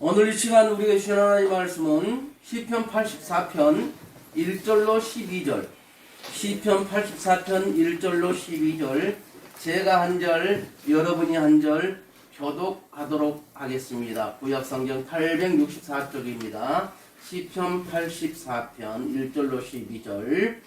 오늘 이 시간 우리가 주신 하나님의 말씀은 시편 84편 1절로 12절, 시편 84편 1절로 12절, 제가 한 절, 여러분이 한 절 교독하도록 하겠습니다. 구약성경 864쪽입니다. 시편 84편 1절로 12절.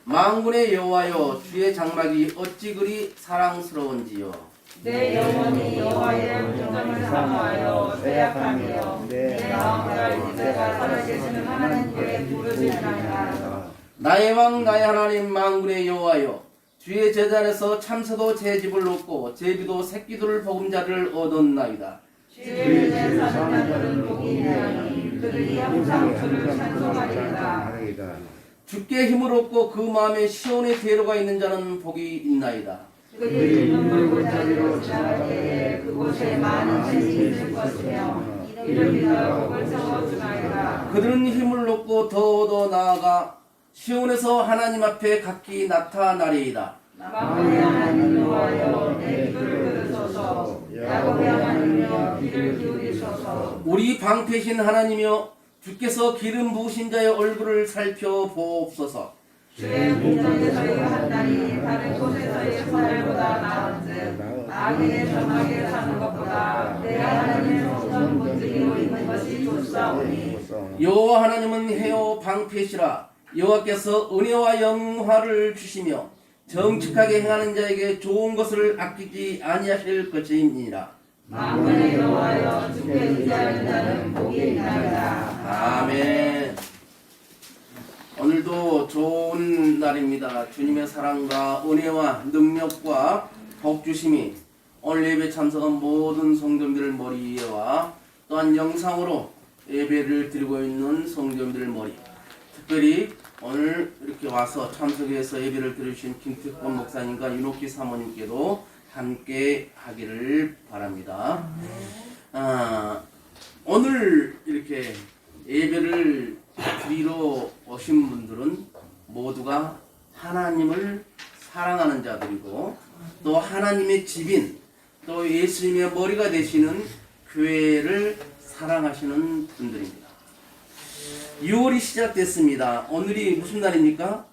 만군의 여호와여, 주의 장막이 어찌 그리 사랑스러운지요. 내 영혼이 여호와의 명령을 사모하여 죄악하며 내 마음과 이제가 살아계시는 하나님께 부르짖나이다. 나의 왕 나의 하나님 만군의 여호와여, 주의 제단에서 참새도 제 집을 놓고 제비도 새끼들을 보금자리를 얻었나이다. 주의 제사는 자들은 복이 있나니 그들이 항상 주를 찬송하리이다. 주께 힘을 얻고 그 마음에 시온의 대로가 있는 자는 복이 있나이다. 그들이 눈물 골짜기로 지나갈 때에 그곳에 많은 샘이 있을 것이며 이를 믿어 복을 세워주나이다. 그들은 힘을 얻고 더 나아가 시온에서 하나님 앞에 각기 나타나리이다. 만군의 하나님 여호와여, 내 귀를 들으소서. 야곱의 하나님이여, 귀를 기울이소서. 우리 방패신 하나님이여, 주께서 기름 부으신 자의 얼굴을 살펴보옵소서. 주의 궁정에서의 한날이 다른 곳에서의 사흘보다 나은즉 악인의 정하게 사는 것보다 내 하나님의 성전 문지기로 있는 것이 좋사오니. 여호와 하나님은 해요 방패시라. 여호와께서 은혜와 영화를 주시며 정직하게 행하는 자에게 좋은 것을 아끼지 아니하실 것이니라. 만군의 여호와여, 주께 의지하는 자는 복이 있나이다. 아멘. 오늘도 좋은 날입니다. 주님의 사랑과 은혜와 능력과 복주심이 오늘 예배 참석한 모든 성도님들 머리와 또한 영상으로 예배를 드리고 있는 성도님들 머리, 특별히 오늘 이렇게 와서 참석해서 예배를 드리신 김특권 목사님과 윤옥기 사모님께도 함께 하기를 바랍니다. 오늘 이렇게 예배를 드리러 오신 분들은 모두가 하나님을 사랑하는 자들이고 또 하나님의 집인 또 예수님의 머리가 되시는 교회를 사랑하시는 분들입니다. 6월이 시작됐습니다. 오늘이 무슨 날입니까?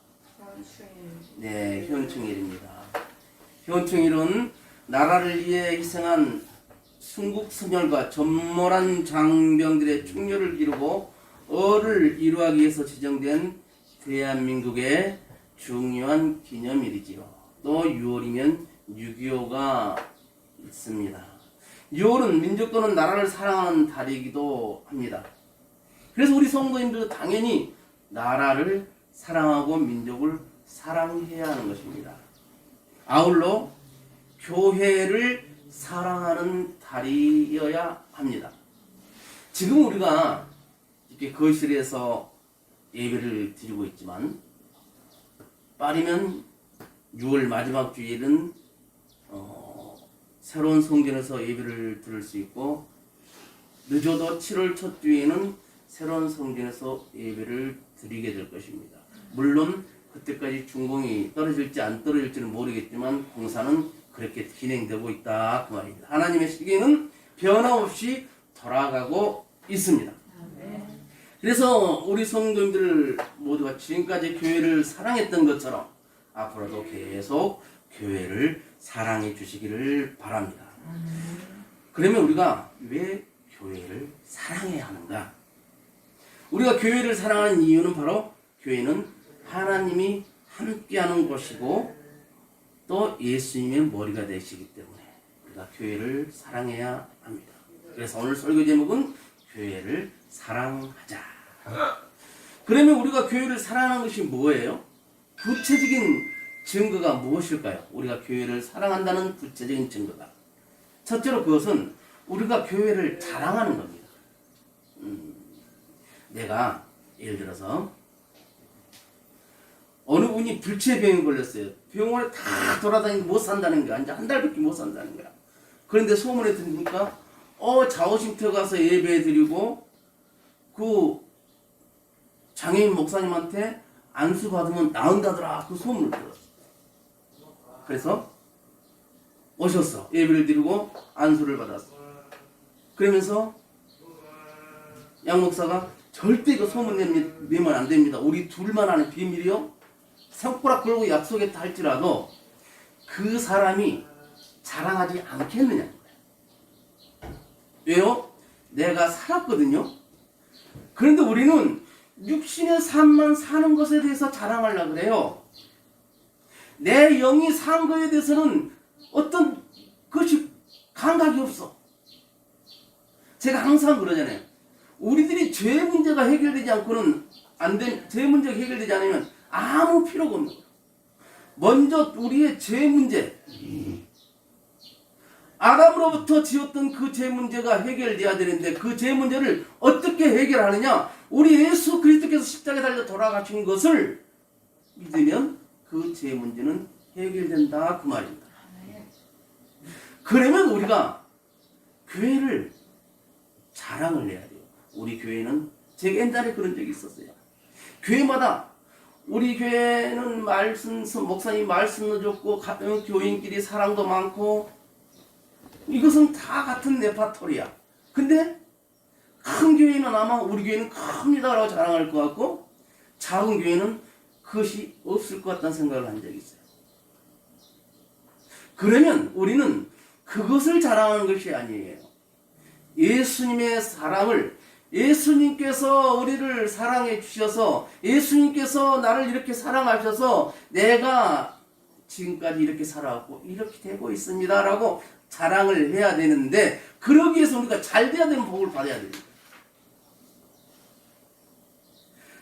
네, 현충일입니다. 현충일은 나라를 위해 희생한 순국선열과 전몰한 장병들의 충렬을 이루고 어를 이루기 위해서 지정된 대한민국의 중요한 기념일이지요. 또 6월이면 6.25가 있습니다. 6월은 민족 또는 나라를 사랑하는 달이기도 합니다. 그래서 우리 성도님들도 당연히 나라를 사랑하고 민족을 사랑해야 하는 것입니다. 아울러 교회를 사랑하는 달이어야 합니다. 지금 우리가 이렇게 거실에서 예배를 드리고 있지만 빠르면 6월 마지막 주일은 새로운 성전에서 예배를 드릴 수 있고 늦어도 7월 첫 주에는 새로운 성전에서 예배를 드리게 될 것입니다. 물론 그때까지 준공이 떨어질지 안 떨어질지는 모르겠지만 공사는 그렇게 진행되고 있다 그 말입니다. 하나님의 시계는 변함없이 돌아가고 있습니다. 그래서 우리 성도님들 모두가 지금까지 교회를 사랑했던 것처럼 앞으로도 계속 교회를 사랑해 주시기를 바랍니다. 그러면 우리가 왜 교회를 사랑해야 하는가? 우리가 교회를 사랑하는 이유는 바로 교회는 하나님이 함께하는 곳이고 또 예수님의 머리가 되시기 때문에 우리가 교회를 사랑해야 합니다. 그래서 오늘 설교 제목은 교회를 사랑하자. 그러면 우리가 교회를 사랑하는 것이 뭐예요? 구체적인 증거가 무엇일까요? 우리가 교회를 사랑한다는 구체적인 증거가. 첫째로 그것은 우리가 교회를 자랑하는 겁니다. 내가 예를 들어서 어느 분이 불치병에 걸렸어요. 병원에 다 돌아다니고 못 산다는 거야. 이제 한 달밖에 못 산다는 거야. 그런데 소문에 들으니까 자오심터 가서 예배 드리고 그 장애인 목사님한테 안수 받으면 나은다더라. 그 소문을 들었어. 그래서 오셨어. 예배를 드리고 안수를 받았어. 그러면서 양 목사가 절대 이거 소문 내면 안 됩니다. 우리 둘만 아는 비밀이요. 손가락 걸고 약속했다 할지라도 그 사람이 자랑하지 않겠느냐. 왜요? 내가 살았거든요. 그런데 우리는 육신의 삶만 사는 것에 대해서 자랑하려고 그래요. 내 영이 산 거에 대해서는 어떤 것이 감각이 없어. 제가 항상 그러잖아요. 우리들이 죄 문제가 해결되지 않고는 죄 문제가 해결되지 않으면 아무 필요가 없는 거예요. 먼저 우리의 죄 문제, 아담으로부터 지었던 그 죄 문제가 해결돼야 되는데 그 죄 문제를 어떻게 해결하느냐? 우리 예수 그리스도께서 십자가에 달려 돌아가신 것을 믿으면 그 죄 문제는 해결된다 그 말입니다. 그러면 우리가 교회를 자랑을 해야 돼요. 우리 교회는 제가 옛날에 그런 적이 있었어요. 교회마다 우리 교회는 목사님 말씀도 좋고 교인끼리 사랑도 많고 이것은 다 같은 레파토리야. 근데 큰 교회는 아마 우리 교회는 큽니다 라고 자랑할 것 같고 작은 교회는 그것이 없을 것 같다는 생각을 한 적이 있어요. 그러면 우리는 그것을 자랑하는 것이 아니에요. 예수님의 사랑을, 예수님께서 우리를 사랑해 주셔서 예수님께서 나를 이렇게 사랑하셔서 내가 지금까지 이렇게 살아왔고 이렇게 되고 있습니다 라고 자랑을 해야 되는데 그러기 위해서 우리가 잘 돼야 되는 복을 받아야 됩니다.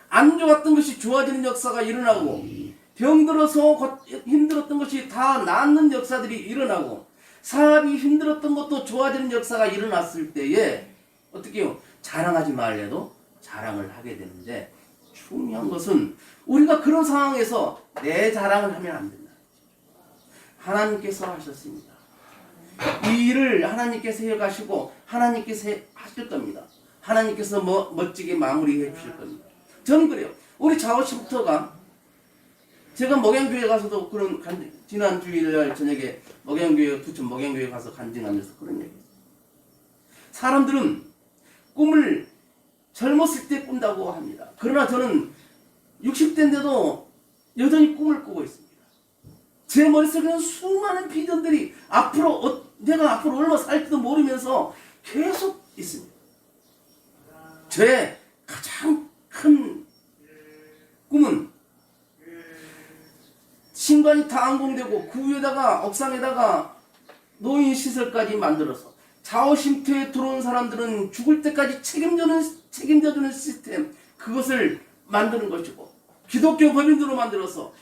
안 좋았던 것이 좋아지는 역사가 일어나고 병들어서 힘들었던 것이 다 낫는 역사들이 일어나고 사업이 힘들었던 것도 좋아지는 역사가 일어났을 때에 어떻게 해요? 자랑하지 말래도 자랑을 하게 되는데 중요한 것은 우리가 그런 상황에서 내 자랑을 하면 안 된다. 하나님께서 하셨습니다. 이 일을 하나님께서 해가시고 하나님께서 하실 겁니다. 하나님께서 멋지게 마무리해 주실 겁니다. 저는 그래요. 우리 자오씨부터가 제가 목양교회 가서도 그런 지난 주일날 저녁에 부천 목양교회 가서 간증하면서 그런 얘기했어요. 사람들은 꿈을 젊었을 때 꾼다고 합니다. 그러나 저는 60대인데도 여전히 꿈을 꾸고 있습니다. 제 머릿속에는 수많은 비전들이 내가 앞으로 얼마 살지도 모르면서 계속 있습니다. 저의 가장 큰 꿈은 신관이 다 안공되고 그 위에다가 옥상에다가 노인 시설까지 만들어서 자오쉼터에 들어온 사람들은 죽을 때까지 책임져주는 시스템 그것을 만드는 것이고 기독교 법인으로 만들어서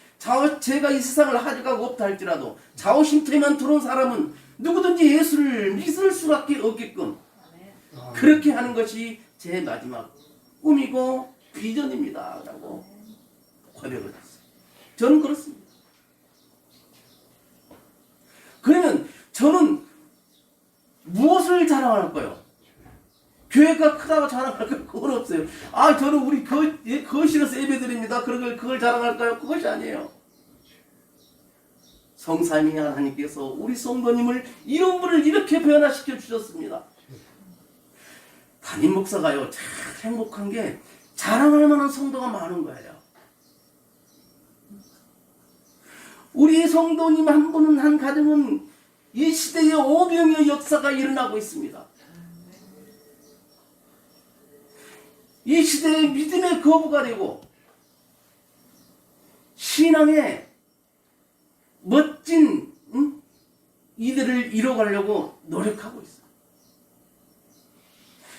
제가 이 세상을 하지가 없다 할지라도 자오쉼터에만 들어온 사람은 누구든지 예수를 믿을 수밖에 없게끔 그렇게 하는 것이 제 마지막 꿈이고 비전입니다 라고 고백을 했어요. 저는 그렇습니다. 그러면 저는 무엇을 자랑할까요? 교회가 크다고 자랑할까요? 그건 없어요. 저는 우리 거실에서 예배드립니다. 그걸 자랑할까요? 그것이 아니에요. 성삼위 하나님께서 우리 성도님을 이런 분을 이렇게 변화시켜 주셨습니다. 담임 목사가요 참 행복한 게 자랑할 만한 성도가 많은 거예요. 우리 성도님 한 분은 한 가정은 이 시대의 오병이어 역사가 일어나고 있습니다. 이 시대의 믿음의 거부가 되고 신앙의 멋진 이들을 이뤄가려고 노력하고 있어요.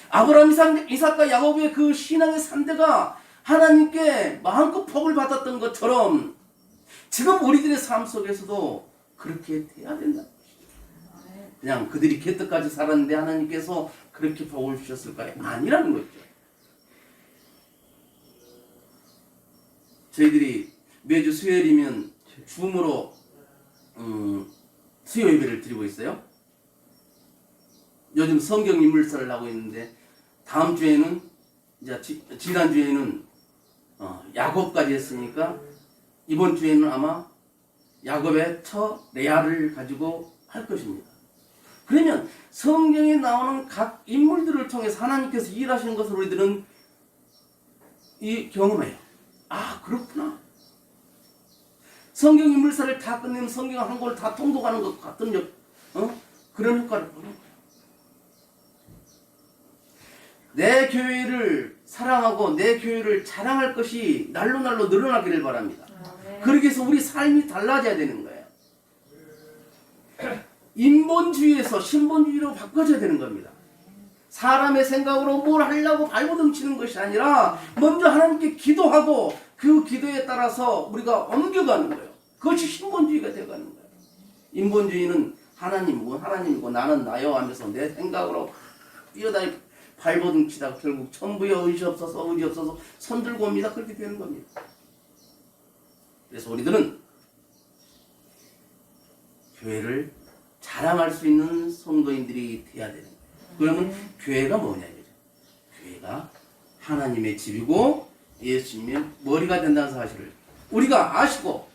아브라함, 이삭과 야곱의 그 신앙의 3대가 하나님께 마음껏 복을 받았던 것처럼 지금 우리들의 삶 속에서도 그렇게 돼야 된다. 그냥 그들이 개떡까지 살았는데 하나님께서 그렇게 복을 주셨을까요? 아니라는 거죠. 저희들이 매주 수요일이면 줌으로 수요 예배를 드리고 있어요. 요즘 성경 인물사를 하고 있는데 다음 주에는 이제 지난 주에는 야곱까지 했으니까 이번 주에는 아마 야곱의 처 레아를 가지고 할 것입니다. 그러면 성경에 나오는 각 인물들을 통해서 하나님께서 일하시는 것을 우리들은 이 경험해요. 아, 그렇구나. 성경 인물사를 다 끝내면 성경 한 권을 다 통독하는 것 같은 그런 효과를 보는 거예요. 내 교회를 사랑하고 내 교회를 자랑할 것이 날로 늘어나기를 바랍니다. 그러기 위해서 우리 삶이 달라져야 되는 거예요. 인본주의에서 신본주의로 바꿔줘야 되는 겁니다. 사람의 생각으로 뭘 하려고 발버둥치는 것이 아니라 먼저 하나님께 기도하고 그 기도에 따라서 우리가 옮겨가는 거예요. 그것이 신본주의가 되어가는 거예요. 인본주의는 하나님이고 나는 나요 하면서 내 생각으로 뛰어다니 발버둥치다가 결국 천부여 의지 없어서 손 들고 옵니다. 그렇게 되는 겁니다. 그래서 우리들은 교회를 자랑할 수 있는 성도인들이 되어야 되는 거예요. 그러면 교회가 뭐냐 이거죠. 교회가 하나님의 집이고 예수님의 머리가 된다는 사실을 우리가 아시고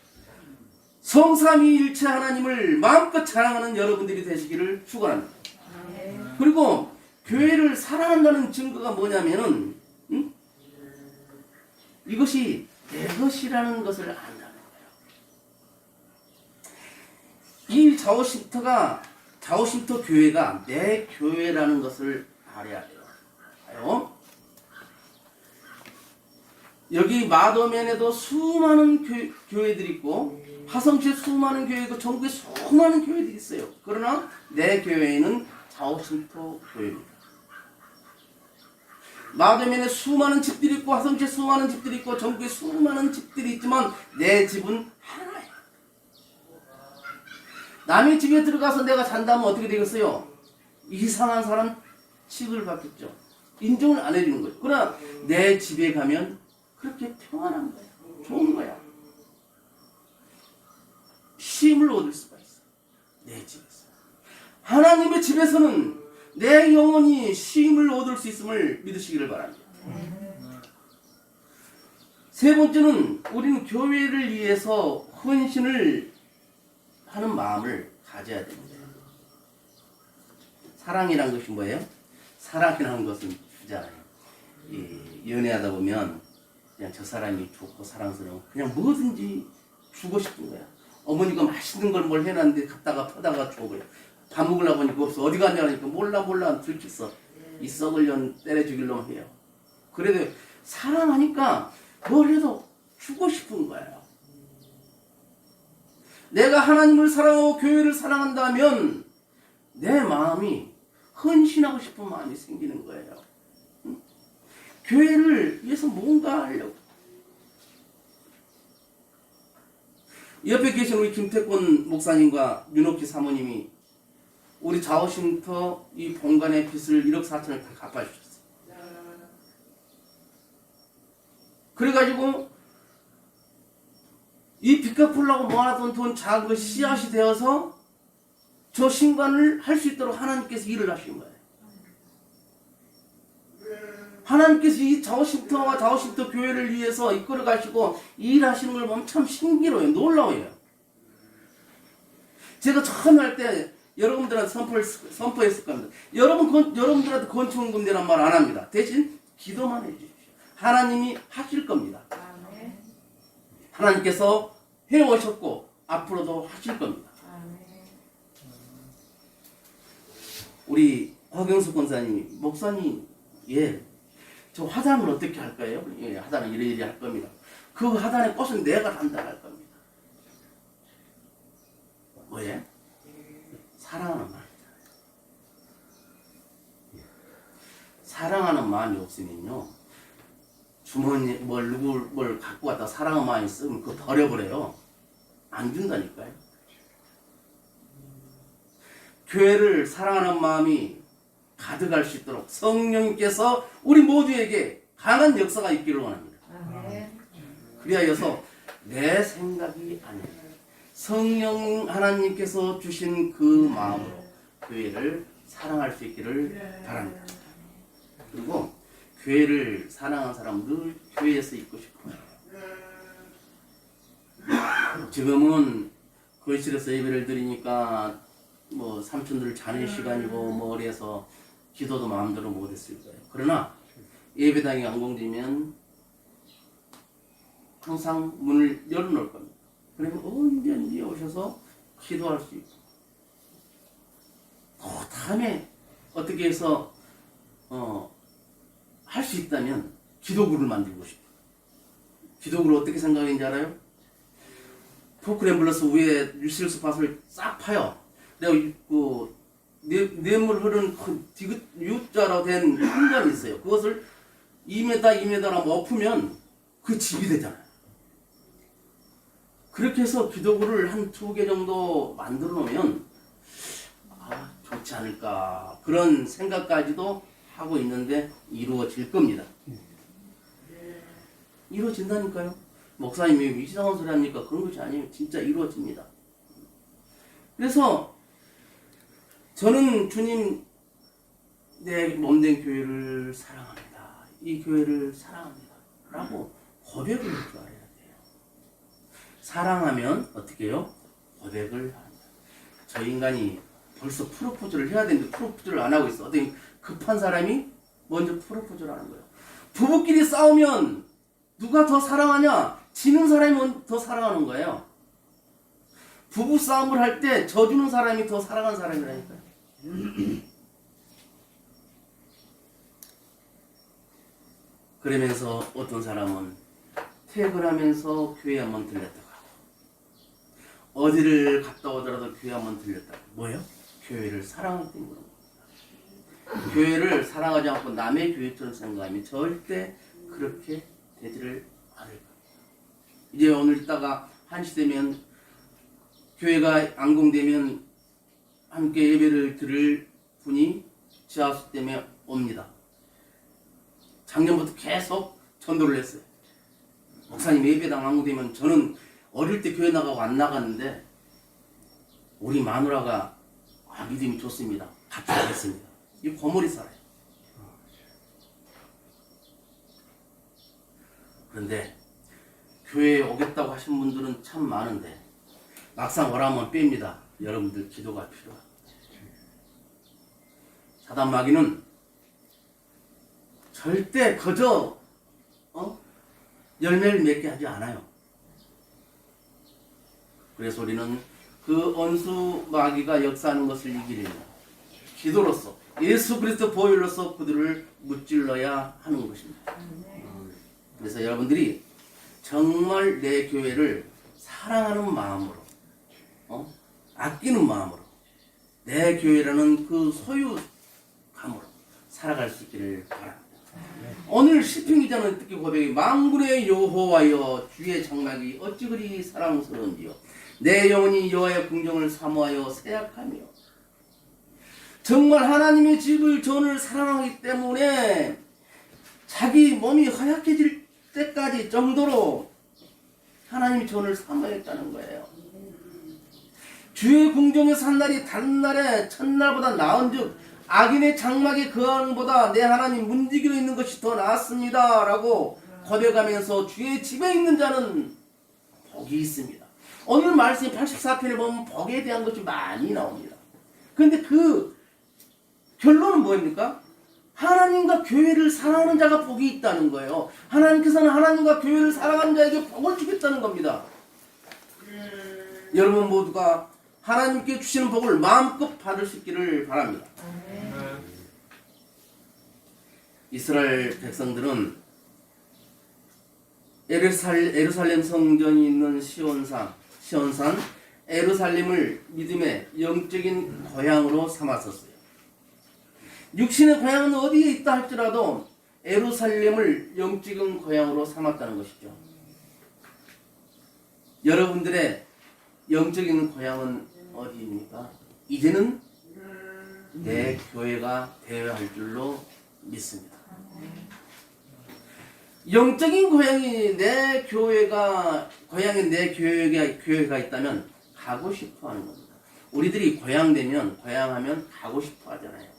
성삼위일체 하나님을 마음껏 자랑하는 여러분들이 되시기를 축원합니다. 그리고 교회를 사랑한다는 증거가 뭐냐면은 이것이 내 것이라는 것을 안다는 거예요. 이 자오심터 교회가 내 교회라는 것을 알아야 돼요. 봐요. 여기 마도면에도 수많은 교회들이 있고 화성시에 수많은 교회고 전국에 수많은 교회들이 있어요. 그러나 내 교회는 자오심터 교회입니다. 마도면에 수많은 집들이 있고 화성시에 수많은 집들이 있고 전국에 수많은 집들이 있지만 내 집은 하나예요. 남의 집에 들어가서 내가 잔다면 어떻게 되겠어요? 이상한 사람 취급을 받겠죠. 인정을 안 해주는 거예요. 그러나 내 집에 가면 그렇게 평안한 거예요. 좋은 거야. 쉼을 얻을 수가 있어요. 내 집에서. 하나님의 집에서는 내 영혼이 쉼을 얻을 수 있음을 믿으시기를 바랍니다. 세 번째는 우리는 교회를 위해서 헌신을 하는 마음을 가져야 됩니다. 사랑이란 것이 뭐예요? 사랑이라는 것은 주잖아요. 연애하다 보면 그냥 저 사람이 좋고 사랑스러워 그냥 뭐든지 주고 싶은 거야. 어머니가 맛있는 걸 뭘 해놨는데 갖다가 퍼다가 줘버려. 밥 먹으려고 하니까 없어. 어디 갔냐 하니까 몰라 들켰어. 이 썩을 년 때려 죽이려고 해요. 그래도 사랑하니까 뭘 해도 주고 싶은 거예요. 내가 하나님을 사랑하고 교회를 사랑한다면 내 마음이 헌신하고 싶은 마음이 생기는 거예요. 응? 교회를 위해서 뭔가 하려고. 옆에 계신 우리 김태권 목사님과 윤옥희 사모님이 우리 자오심터 이 본관의 빚을 1억 4천을 다 갚아주셨어요. 그래가지고 이 빚 갚으려고 모아놨던 돈 작은 것이 씨앗이 되어서 저 신관을 할 수 있도록 하나님께서 일을 하신 거예요. 하나님께서 이 자오심터와 자오심터 교회를 위해서 이끌어 가시고 일하시는 걸 보면 참 신기로워요. 놀라워요. 제가 처음 할 때 여러분들한테 선포했을 겁니다. 여러분들한테 건축금대란 말 안 합니다. 대신 기도만 해주십시오. 하나님이 하실 겁니다. 하나님께서 해오셨고 앞으로도 하실 겁니다. 우리 허경수 권사님이 목사님 저 화단을 어떻게 할까요? 예, 화단을 이래이래 할 겁니다. 그 화단의 꽃은 내가 담당할 겁니다. 뭐예? 사랑하는 마음이잖아요. 사랑하는 마음이 없으면요, 주머니 뭘 갖고 왔다 사랑하는 마음이 있으면 그거 버려버려요. 안 준다니까요. 교회를 사랑하는 마음이 가득할 수 있도록 성령님께서 우리 모두에게 강한 역사가 있기를 원합니다. 그리하여서 내 생각이 아니라 성령 하나님께서 주신 그 마음으로 교회를 사랑할 수 있기를 바랍니다. 그리고 교회를 사랑하는 사람은 늘 교회에서 있고 싶어요. 지금은 거실에서 예배를 드리니까 뭐 삼촌들 자는 시간이고 뭐 그래서 기도도 마음대로 못했을 거예요. 그러나 예배당이 완공되면 항상 문을 열어놓을 겁니다. 그러면 언제든지 오셔서 기도할 수 있고 그 다음에 어떻게 해서 할 수 있다면 기도구를 만들고 싶어요. 기도구를 어떻게 생각했는지 알아요? 포크램블러스 위에 유실수밭을 싹 파요. 내가 그 뇌물 흐르는 큰 디귿 U자로 된 공간이 있어요. 그것을 2m, 2m랑 엎으면 그 집이 되잖아요. 그렇게 해서 기도구를 한 2개 정도 만들어 놓으면 좋지 않을까 그런 생각까지도 하고 있는데 이루어질 겁니다. 이루어진다니까요. 목사님이 이상한 소리 합니까? 그런 것이 아니에요. 진짜 이루어집니다. 그래서 저는 주님 내 몸된 교회를 사랑합니다. 이 교회를 사랑합니다. 라고 고백을 할 줄 알아야 돼요. 사랑하면 어떻게 해요? 고백을 합니다. 저 인간이 벌써 프로포즈를 해야 되는데 프로포즈를 안 하고 있어. 어떤 급한 사람이 먼저 프로포즈를 하는 거예요. 부부끼리 싸우면 누가 더 사랑하냐? 지는 사람이 더 사랑하는 거예요. 부부 싸움을 할 때 져주는 사람이 더 사랑하는 사람이라니까요. 그러면서 어떤 사람은 퇴근하면서 교회 한번 들렸다 가고 어디를 갔다 오더라도 교회 한번 들렸다 가고 뭐예요? 교회를 사랑하기 때문에 그런 겁니다. 교회를 사랑하지 않고 남의 교회처럼 생각하면 절대 그렇게 되지를 않을 겁니다. 이제 오늘 있다가 1시 되면 교회가 안공되면 함께 예배를 드릴 분이 지하수 때문에 옵니다. 작년부터 계속 전도를 했어요. 목사님 예배당 안공되면 저는 어릴 때 교회 나가고 안 나갔는데 우리 마누라가 믿음이 좋습니다. 같이 하겠습니다. 이 고물이 살아요. 그런데 교회에 오겠다고 하신 분들은 참 많은데 막상 오라면 뺍니다. 여러분들 기도가 필요합니다. 사단 마귀는 절대 그저 열매를 맺게 하지 않아요. 그래서 우리는 그 원수 마귀가 역사하는 것을 이기려면 기도로서 예수 그리스도 보혈로서 그들을 무찔러야 하는 것입니다. 그래서 여러분들이 정말 내 교회를 사랑하는 마음으로 아끼는 마음으로 내 교회라는 그 소유감으로 살아갈 수 있기를 바랍니다. 오늘 시편기자는 특히 고백이 만군의 여호와여 주의 장막이 어찌 그리 사랑스러운지요 내 영혼이 여호와의 궁정을 사모하여 새약하며 정말 하나님의 집을 전을 사랑하기 때문에 자기 몸이 허약해질 때까지 정도로 하나님의 전을 사모했다는 거예요. 주의 궁정에 산 날이 다른 날에 첫날보다 나은즉 악인의 장막에 거하는 보다 내 하나님 문지기로 있는 것이 더 낫습니다 라고 고백하면서 주의 집에 있는 자는 복이 있습니다. 오늘 말씀 84편에 보면 복에 대한 것이 많이 나옵니다. 그런데 그 결론은 뭐입니까? 하나님과 교회를 사랑하는 자가 복이 있다는 거예요. 하나님께서는 하나님과 교회를 사랑하는 자에게 복을 주겠다는 겁니다. 여러분 모두가 하나님께 주시는 복을 마음껏 받을 수 있기를 바랍니다. 이스라엘 백성들은 예루살렘 성전이 있는 시온산 예루살렘을 믿음의 영적인 고향으로 삼았었어요. 육신의 고향은 어디에 있다 할지라도 예루살렘을 영적인 고향으로 삼았다는 것이죠. 여러분들의 영적인 고향은 어디입니까? 이제는 내 교회가 되어야 할 줄로 믿습니다. 영적인 고향이 내 교회가 고향인 내 교회가 있다면 가고 싶어 하는 겁니다. 우리들이 고향되면 고향하면 가고 싶어 하잖아요.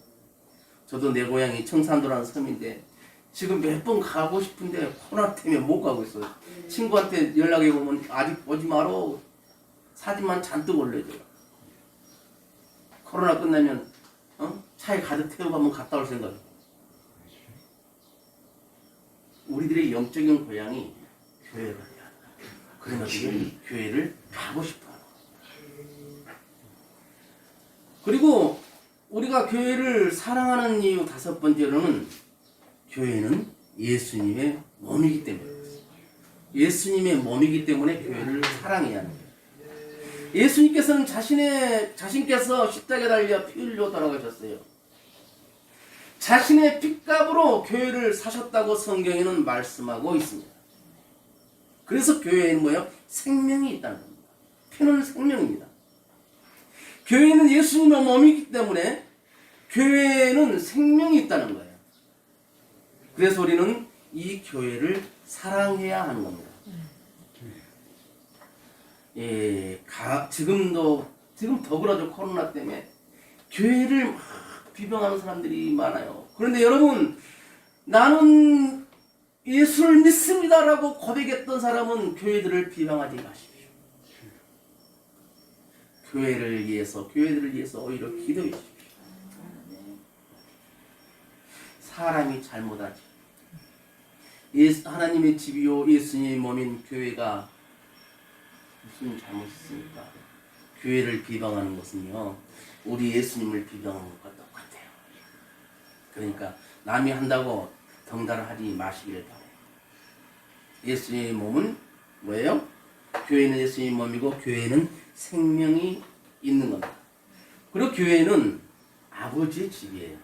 저도 내 고향이 청산도라는 섬인데 지금 몇 번 가고 싶은데 코로나 때문에 못 가고 있어요. 친구한테 연락해 보면 아직 오지 마라 사진만 잔뜩 올려줘요. 코로나 끝나면 차에 가득 태우고 한번 갔다 올 생각. 우리들의 영적인 고향이 교회거든요. 그러면 어떻게 교회를 가고 싶어요. 그리고 우리가 교회를 사랑하는 이유 5번째로는 교회는 예수님의 몸이기 때문에 예수님의 몸이기 때문에 교회를 사랑해야 합니다. 예수님께서는 자신께서 십자가에 달려 피 흘려 돌아가셨어요. 자신의 핏값으로 교회를 사셨다고 성경에는 말씀하고 있습니다. 그래서 교회에는 뭐예요? 생명이 있다는 겁니다. 피는 생명입니다. 교회는 예수님의 몸이기 때문에 교회에는 생명이 있다는 거예요. 그래서 우리는 이 교회를 사랑해야 하는 겁니다. 지금 더 그러죠. 코로나 때문에 교회를 막 비방하는 사람들이 많아요. 그런데 여러분, 나는 예수를 믿습니다라고 고백했던 사람은 교회들을 비방하지 마십시오. 교회들을 위해서 오히려 기도해 주십시오. 사람이 잘못하지. 하나님의 집이요 예수님의 몸인 교회가 무슨 잘못했습니까? 교회를 비방하는 것은요, 우리 예수님을 비방하는 것과 똑같아요. 그러니까 남이 한다고 덩달아 하지 마시기를 바라요. 예수님의 몸은 뭐예요? 교회는 예수님의 몸이고 교회는 생명이 있는 겁니다. 그리고 교회는 아버지의 집이에요.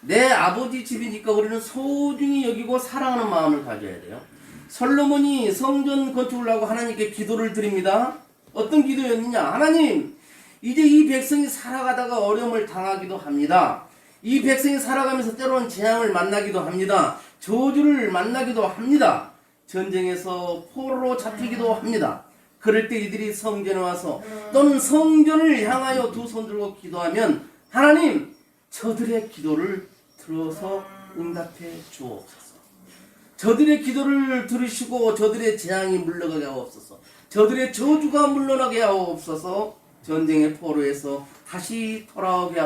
내 아버지 집이니까 우리는 소중히 여기고 사랑하는 마음을 가져야 돼요. 솔로몬이 성전 건축을 하고 하나님께 기도를 드립니다. 어떤 기도였느냐? 하나님, 이제 이 백성이 살아가다가 어려움을 당하기도 합니다. 이 백성이 살아가면서 때로는 재앙을 만나기도 합니다. 저주를 만나기도 합니다. 전쟁에서 포로로 잡히기도 합니다. 그럴 때 이들이 성전에 와서 또는 성전을 향하여 두 손 들고 기도하면 하나님, 저들의 기도를 들어서 응답해 주옵소서. 저들의 기도를 들으시고 저들의 재앙이 물러가게 하옵소서. 저들의 저주가 물러나게 하옵소서. 전쟁의 포로에서 다시 돌아오게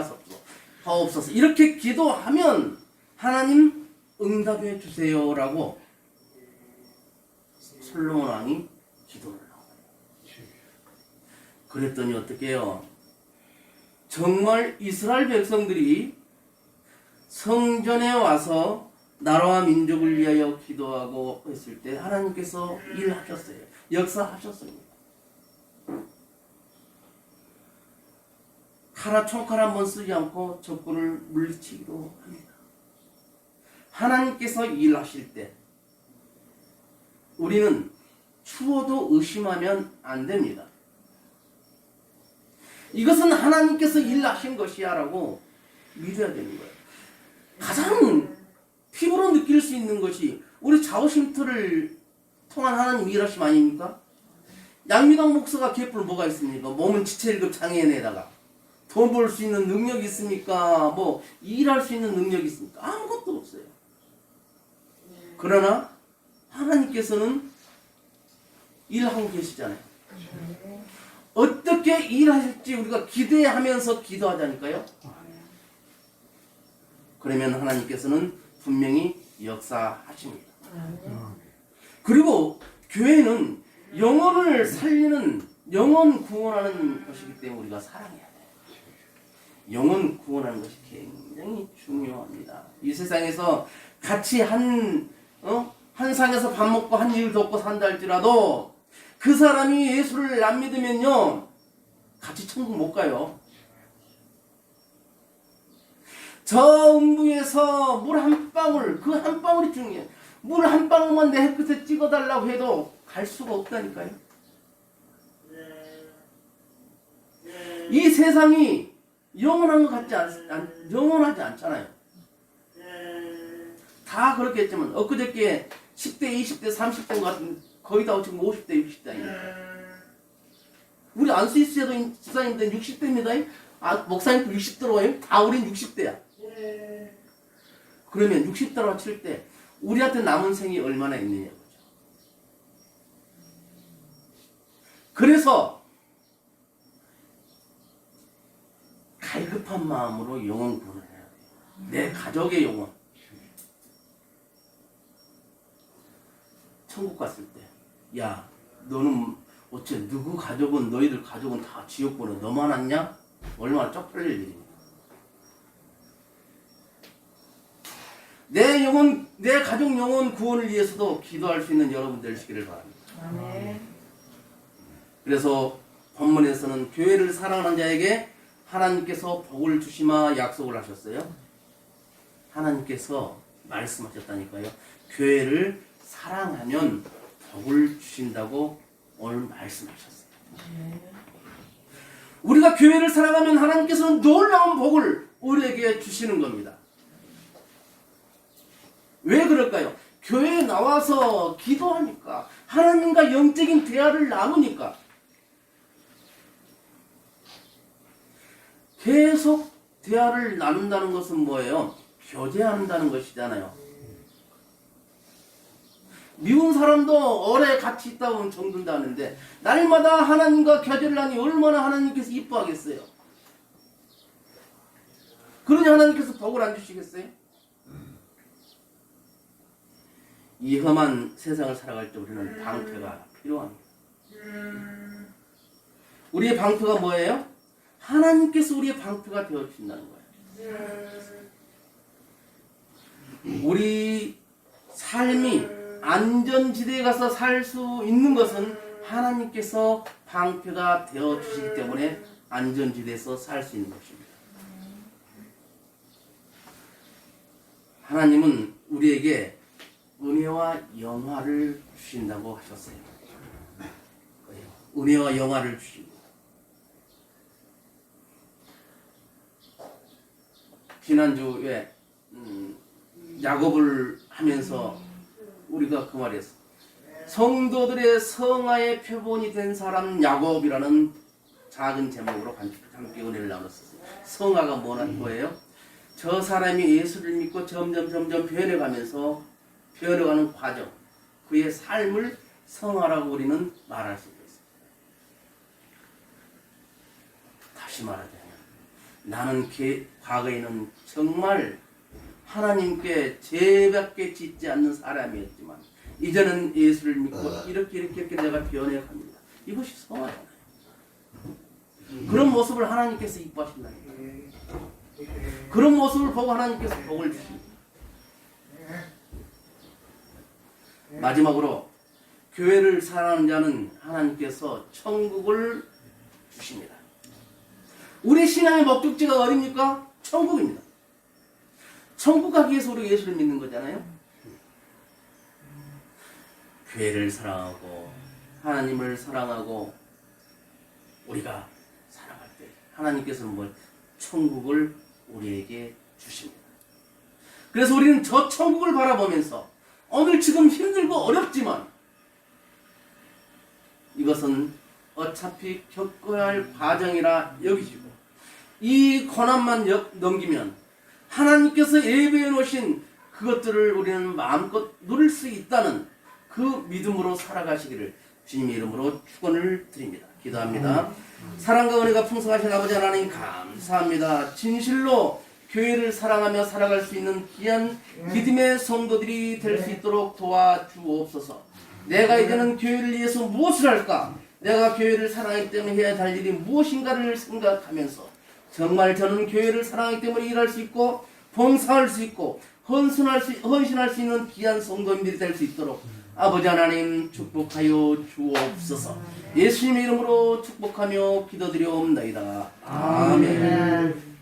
하옵소서. 이렇게 기도하면 하나님 응답해 주세요라고 솔로몬 왕이 기도를 하고, 그랬더니 어떻게 해요? 정말 이스라엘 백성들이 성전에 와서 나라와 민족을 위하여 기도하고 했을 때 하나님께서 일하셨어요. 역사하셨습니다. 총칼 한 번 쓰지 않고 적군을 물리치기도 합니다. 하나님께서 일하실 때 우리는 추워도 의심하면 안 됩니다. 이것은 하나님께서 일하신 것이야 라고 믿어야 되는 거예요. 가장 피부로 느낄 수 있는 것이 우리 자오심터를 통한 하나님 일하심 아닙니까? 양미당 목사가 기획부를 뭐가 있습니까? 몸은 지체 1급 장애인에다가 돈 벌 수 있는 능력이 있습니까? 뭐 일할 수 있는 능력이 있습니까? 아무것도 없어요. 그러나 하나님께서는 일하고 계시잖아요. 어떻게 일하실지 우리가 기대하면서 기도하자니까요. 그러면 하나님께서는 분명히 역사하십니다. 그리고 교회는 영혼을 살리는, 영혼 구원하는 것이기 때문에 우리가 사랑해야 돼요. 영혼 구원하는 것이 굉장히 중요합니다. 이 세상에서 같이 한 상에서 밥 먹고 한 입을 덮고 산다 할지라도 그 사람이 예수를 안 믿으면요, 같이 천국 못 가요. 저 음부에서 물 한 방울, 그 한 방울이 중요해요. 물 한 방울만 내 끝에 찍어달라고 해도 갈 수가 없다니까요. 이 세상이 영원한 것 같지 영원하지 않잖아요. 다 그렇겠지만 엊그저께 10대, 20대, 30대인 것 같은, 거의 다 지금 50대, 60대입니다. 우리 안스위스에도 집사님들 60대입니다. 목사님도 60대로 다 우린 60대야. 그러면 60대로 칠 때 우리한테 남은 생이 얼마나 있느냐 보죠. 그래서 합한 마음으로 영혼 구원을 해야 돼요. 내 가족의 영혼. 천국 갔을 때, 야, 너는 어째 누구 가족은 너희들 가족은 다 지옥 보내 너만 왔냐? 얼마나 쪽팔릴 일입니까? 내 영혼, 내 가족 영혼 구원을 위해서도 기도할 수 있는 여러분들 되시기를 바랍니다. 아멘. 그래서 본문에서는 교회를 사랑하는 자에게 하나님께서 복을 주시마 약속을 하셨어요. 하나님께서 말씀하셨다니까요. 교회를 사랑하면 복을 주신다고 오늘 말씀하셨어요. 우리가 교회를 사랑하면 하나님께서는 놀라운 복을 우리에게 주시는 겁니다. 왜 그럴까요? 교회에 나와서 기도하니까, 하나님과 영적인 대화를 나누니까, 계속 대화를 나눈다는 것은 뭐예요? 교제한다는 것이잖아요. 미운 사람도 오래 같이 있다 보면 정든다는데, 날마다 하나님과 교제를 하니 얼마나 하나님께서 이뻐하겠어요? 그러니 하나님께서 복을 안 주시겠어요? 이 험한 세상을 살아갈 때 우리는 방패가 필요합니다. 우리의 방패가 뭐예요? 하나님께서 우리의 방패가 되어주신다는 거예요. 우리 삶이 안전지대에 가서 살 수 있는 것은 하나님께서 방패가 되어주시기 때문에 안전지대에서 살 수 있는 것입니다. 하나님은 우리에게 은혜와 영화를 주신다고 하셨어요. 은혜와 영화를 주십니다. 지난주에 야곱을 하면서 우리가 그 말이었어. 성도들의 성화의 표본이 된 사람 야곱이라는 작은 제목으로 함께 은혜를 나눴었어요. 성화가 뭐예요? 저 사람이 예수를 믿고 점점 변해가면서 변해가는 과정, 그의 삶을 성화라고 우리는 말할 수 있습니다. 다시 말하자면 나는 과거에는 정말 하나님께 죄밖에 짓지 않는 사람이었지만 이제는 예수를 믿고 이렇게 내가 변해갑니다. 이것이 성화잖아요. 그런 모습을 하나님께서 이뻐하신다니까. 그런 모습을 보고 하나님께서 복을 주십니다. 마지막으로 교회를 사랑하는 자는 하나님께서 천국을 주십니다. 우리 신앙의 목적지가 어디입니까? 천국입니다. 천국 가기 위해서 우리가 예수를 믿는 거잖아요. 교회를 사랑하고 하나님을 사랑하고 우리가 살아갈 때 하나님께서는 천국을 우리에게 주십니다. 그래서 우리는 저 천국을 바라보면서 오늘 지금 힘들고 어렵지만 이것은 어차피 겪어야 할 과정이라 여기시고 이 고난만 넘기면 하나님께서 예배해 놓으신 그것들을 우리는 마음껏 누릴 수 있다는 그 믿음으로 살아가시기를 주님의 이름으로 축원을 드립니다. 기도합니다. 사랑과 은혜가 풍성하신 아버지 하나님 감사합니다. 진실로 교회를 사랑하며 살아갈 수 있는 귀한 믿음의 성도들이 될 수 있도록 도와주옵소서. 내가 이제는 교회를 위해서 무엇을 할까? 내가 교회를 사랑하기 때문에 해야 할 일이 무엇인가를 생각하면서 정말 저는 교회를 사랑하기 때문에 일할 수 있고 봉사할 수 있고 헌신할 수 있는 귀한 성도님들이 될 수 있도록 아버지 하나님 축복하여 주옵소서. 예수님의 이름으로 축복하며 기도드리옵나이다. 아멘.